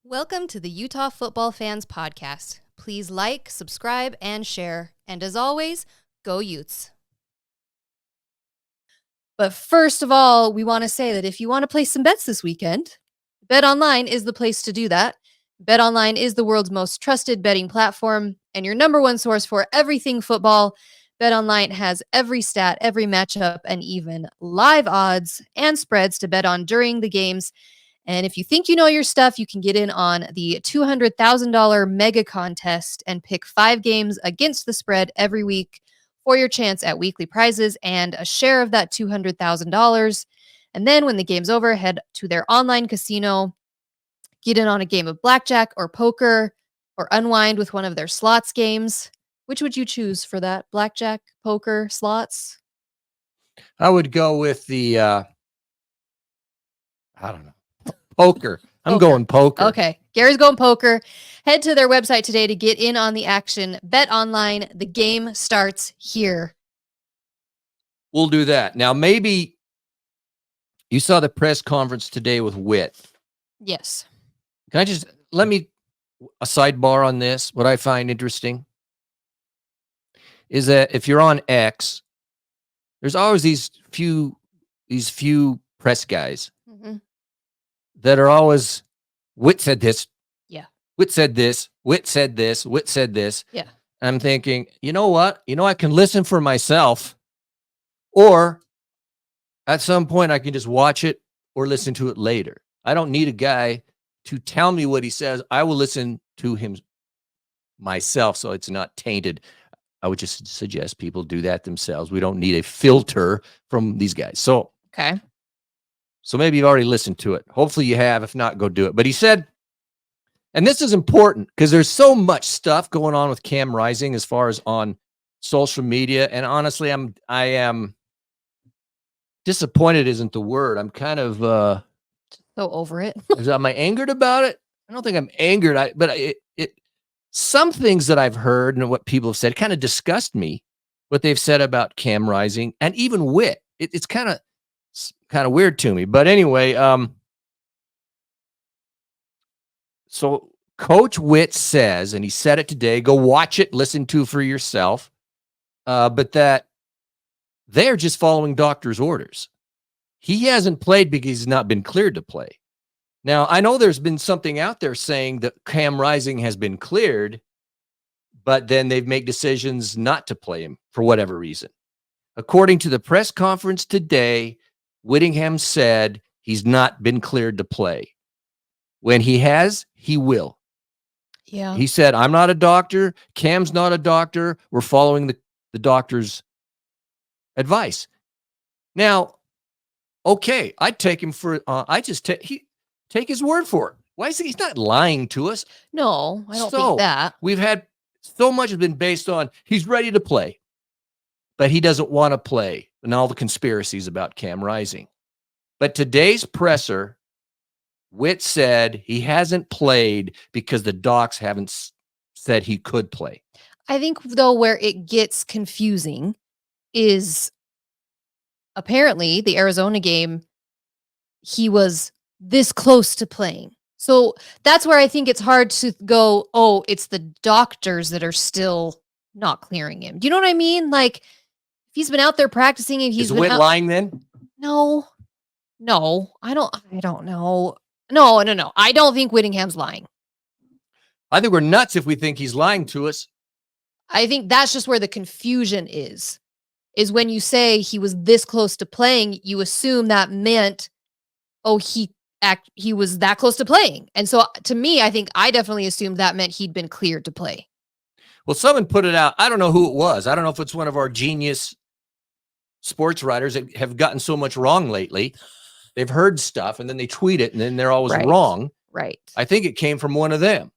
Welcome to the Utah Football Fans Podcast. Please like, subscribe, and share. And as always, go Utes. But first of all, we want to say that if you want to place some bets this weekend, BetOnline is the place to do that. BetOnline is the world's most trusted betting platform and your number one source for everything football. BetOnline has every stat, every matchup, and even live odds and spreads to bet on during the games. And if you think you know your stuff, you can get in on the $200,000 mega contest and pick 5 games against the spread every week for your chance at weekly prizes and a share of that $200,000. And then when the game's over, head to their online casino, get in on a game of blackjack or poker, or unwind with one of their slots games. Which would you choose for that? Blackjack, poker, slots? I would go with the, I don't know, poker. I'm going poker. Okay. Gary's going poker. Head to their website today to get in on the action. Bet online. The game starts here. We'll do that. Now, maybe you saw the press conference today with Whit. Yes. Can I just, a sidebar on this. What I find interesting is that if you're on X, there's always these few press guys that are always, Whit said this. Yeah. Whit said this. Whit said this. Whit said this. Yeah. And I'm thinking, you know what? I can listen for myself, or at some point I can just watch it or listen to it later. I don't need a guy to tell me what he says. I will listen to him myself so it's not tainted. I would just suggest people do that themselves. We don't need a filter from these guys. So, okay. So maybe you've already listened to it. Hopefully you have. If not, go do it. But he said, and this is important because there's so much stuff going on with Cam Rising as far as on social media. And honestly, I am disappointed isn't the word. I'm kind of so over it. Am I angered about it? I don't think I'm angered. But some things that I've heard and what people have said kind of disgust me. What they've said about Cam Rising and even Whit. It's kind of weird to me. But anyway, so Coach Whit says, and he said it today, go watch it, listen to for yourself, but that they're just following doctor's orders. He hasn't played because he's not been cleared to play. Now, I know there's been something out there saying that Cam Rising has been cleared, but then they've made decisions not to play him for whatever reason. According to the press conference today, Whittingham said he's not been cleared to play. When he has, he will. Yeah. He said, I'm not a doctor. Cam's not a doctor. We're following the doctor's advice. Now, okay, I'd take him for, take his word for it. Why is he's not lying to us? No, I don't think that. We've had so much has been based on he's ready to play, but he doesn't want to play, and all the conspiracies about Cam Rising. But today's presser, Whit said he hasn't played because the docs haven't said he could play. I think, though, where it gets confusing is apparently the Arizona game, he was this close to playing. So that's where I think it's hard to go, oh, it's the doctors that are still not clearing him. Do you know what I mean? Like, if he's been out there practicing and he's been Whit lying then? No, I don't know. No. I don't think Whittingham's lying. I think we're nuts if we think he's lying to us. I think that's just where the confusion is when you say he was this close to playing, you assume that meant, oh, he was that close to playing. And so to me, I think I definitely assumed that meant he'd been cleared to play. Well, someone put it out. I don't know who it was. I don't know if it's one of our genius sports writers that have gotten so much wrong lately. They've heard stuff and then they tweet it and then they're always wrong. Right. I think it came from one of them.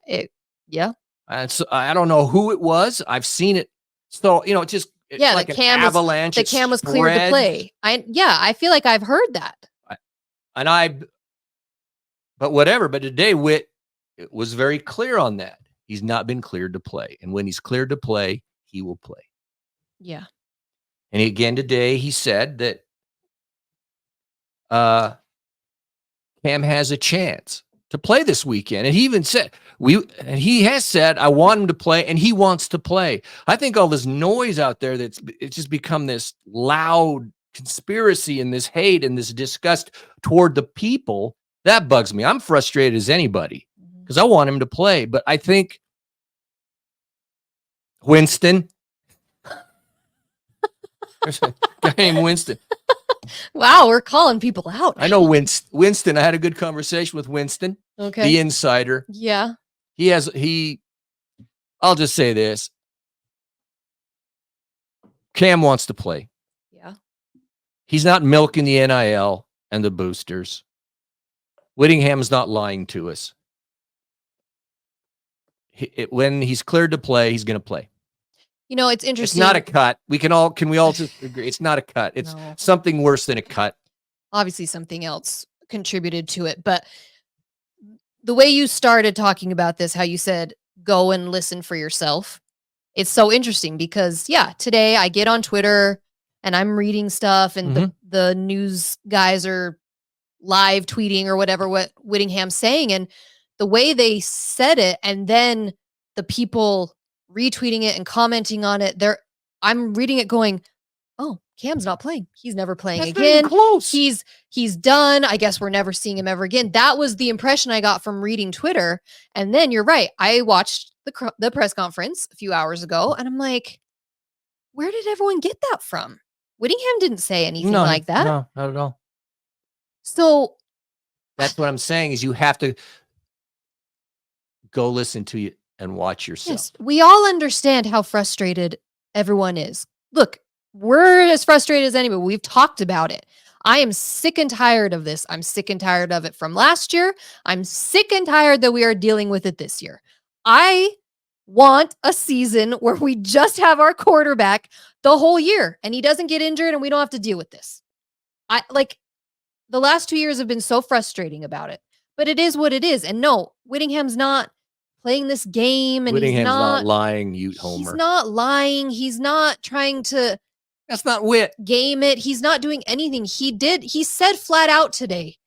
Yeah. And so I don't know who it was. I've seen it. So, it's just like an avalanche. The Cam was cleared to play. I feel like I've heard that. But whatever. But today, Whit was very clear on that. He's not been cleared to play. And when he's cleared to play, he will play. Yeah. And again, today, he said that Cam has a chance. to play this weekend. And he even said, he has said, I want him to play, and he wants to play. I think all this noise out there, it's just become this loud conspiracy and this hate and this disgust toward the people. That bugs me. I'm frustrated as anybody because I want him to play. But I think Winston, there's a guy named Winston. Wow, we're calling people out. I know Winston. I had a good conversation with Winston, the insider. Yeah. I'll just say this. Cam wants to play. Yeah. He's not milking the NIL and the boosters. Whittingham's not lying to us. When he's cleared to play, he's going to play. You know, it's interesting. It's not a cut. Can we all just agree? It's not a cut. It's something worse than a cut. Obviously, something else contributed to it. But the way you started talking about this, how you said, go and listen for yourself. It's so interesting because, today I get on Twitter and I'm reading stuff and the news guys are live tweeting or whatever what Whittingham's saying. And the way they said it and then the people retweeting it and commenting on it, I'm reading it going, oh, Cam's not playing. He's never playing again. Close. He's done. I guess we're never seeing him ever again. That was the impression I got from reading Twitter. And then you're right. I watched the press conference a few hours ago and I'm like, where did everyone get that from? Whittingham didn't say anything like that. No, not at all. So that's what I'm saying is you have to go listen to it and watch yourself. Yes, we all understand how frustrated everyone is. Look, we're as frustrated as anybody. We've talked about it. I am sick and tired of this. I'm sick and tired of it from last year. I'm sick and tired that we are dealing with it this year. I want a season where we just have our quarterback the whole year and he doesn't get injured and we don't have to deal with this. The last 2 years have been so frustrating about it, but it is what it is. And no, Whittingham's not playing this game and Whittingham's not lying, you homer. He's not lying. He's not trying to That's not wit. Game it. He's not doing anything. He said flat out today,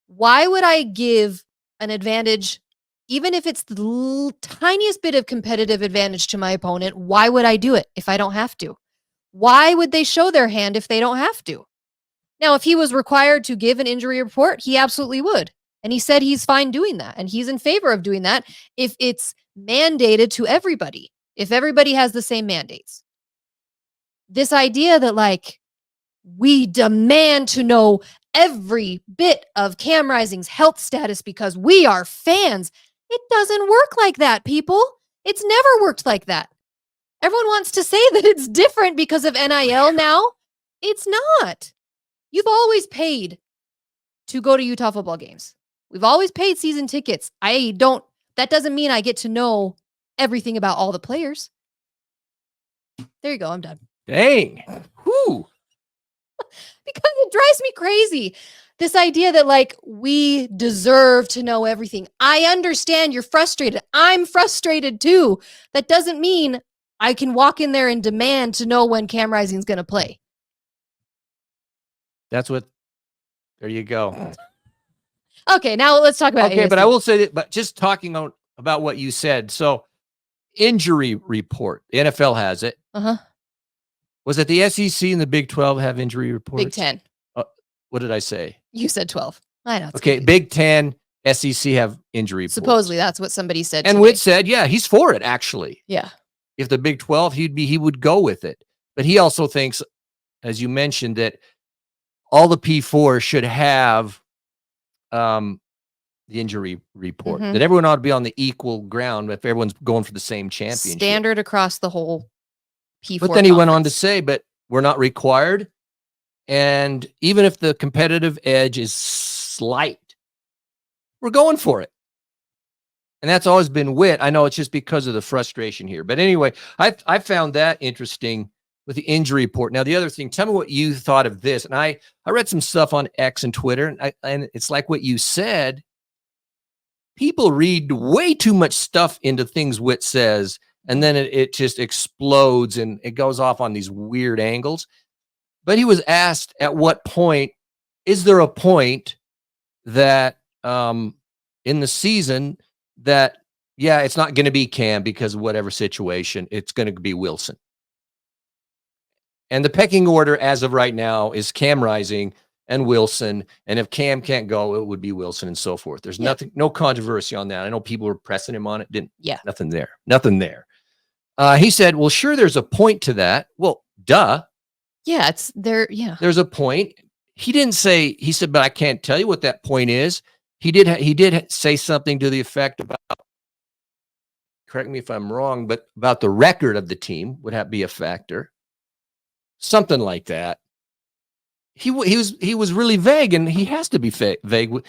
why would I give an advantage, even if it's the tiniest bit of competitive advantage to my opponent? Why would I do it if I don't have to? Why would they show their hand if they don't have to? Now, if he was required to give an injury report, he absolutely would. And he said he's fine doing that. And he's in favor of doing that if it's mandated to everybody, if everybody has the same mandates. This idea that we demand to know every bit of Cam Rising's health status because we are fans. It doesn't work like that, people. It's never worked like that. Everyone wants to say that it's different because of NIL now. It's not. You've always paid to go to Utah football games. We've always paid season tickets. That doesn't mean I get to know everything about all the players. There you go. I'm done. Dang. Whew. Because it drives me crazy. This idea that we deserve to know everything. I understand you're frustrated. I'm frustrated too. That doesn't mean I can walk in there and demand to know when Cam Rising's going to play. There you go. Okay, now let's talk about Okay, but I will say that, but just talking about what you said. So, injury report. The NFL has it. Uh-huh. Was it the SEC and the Big 12 have injury reports? Big 10. What did I say? You said 12. I know. Okay, Big 10, SEC have injury reports. Supposedly, that's what somebody said. And Witt said, yeah, he's for it, actually. Yeah. If the Big 12, he would go with it. But he also thinks, as you mentioned, that all the P4 should have the injury report. That everyone ought to be on the equal ground if everyone's going for the same championship. Standard across the whole P4. But then he went on to say, but we're not required. And even if the competitive edge is slight, we're going for it. And that's always been Witt. I know it's just because of the frustration here. But anyway, I found that interesting with the injury report. Now, the other thing, tell me what you thought of this. And I read some stuff on X and Twitter, and it's like what you said. People read way too much stuff into things Witt says, and then it just explodes and it goes off on these weird angles. But he was asked, at what point, is there a point that in the season that, yeah, it's not going to be Cam because of whatever situation. It's going to be Wilson. And the pecking order as of right now is Cam Rising and Wilson. And if Cam can't go, it would be Wilson and so forth. There's nothing, no controversy on that. I know people were pressing him on it. Nothing there. Nothing there. He said, well, sure, there's a point to that. Well, duh. Yeah, it's there. Yeah. There's a point. He didn't say, he said, but I can't tell you what that point is. He did say something to the effect about, correct me if I'm wrong, but about the record of the team would have be a factor. Something like that. He was really vague, and he has to be vague.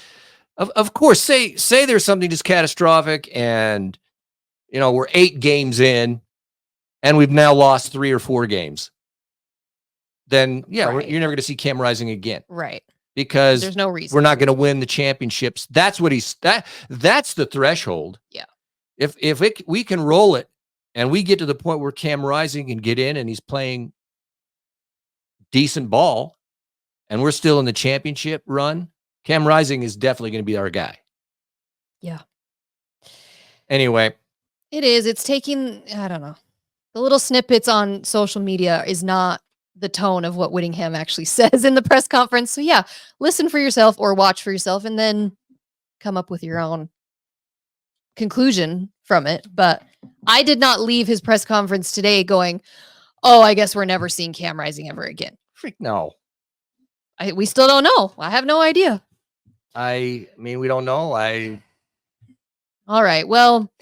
Of course, say there's something just catastrophic, and we're 8 games in, and we've now lost 3 or 4 games. Then you're never going to see Cam Rising again, right? Because there's no reason we're not going to win the championships. That's what that's the threshold. Yeah. If we can roll it, and we get to the point where Cam Rising can get in, and he's playing decent ball, and we're still in the championship run, Cam Rising is definitely going to be our guy. Yeah. Anyway. It is. It's taking, I don't know. The little snippets on social media is not the tone of what Whittingham actually says in the press conference. So yeah, listen for yourself or watch for yourself and then come up with your own conclusion from it. But I did not leave his press conference today going, oh, I guess we're never seeing Cam Rising ever again. Freak no. We still don't know. I have no idea. I mean, we don't know. All right. Well,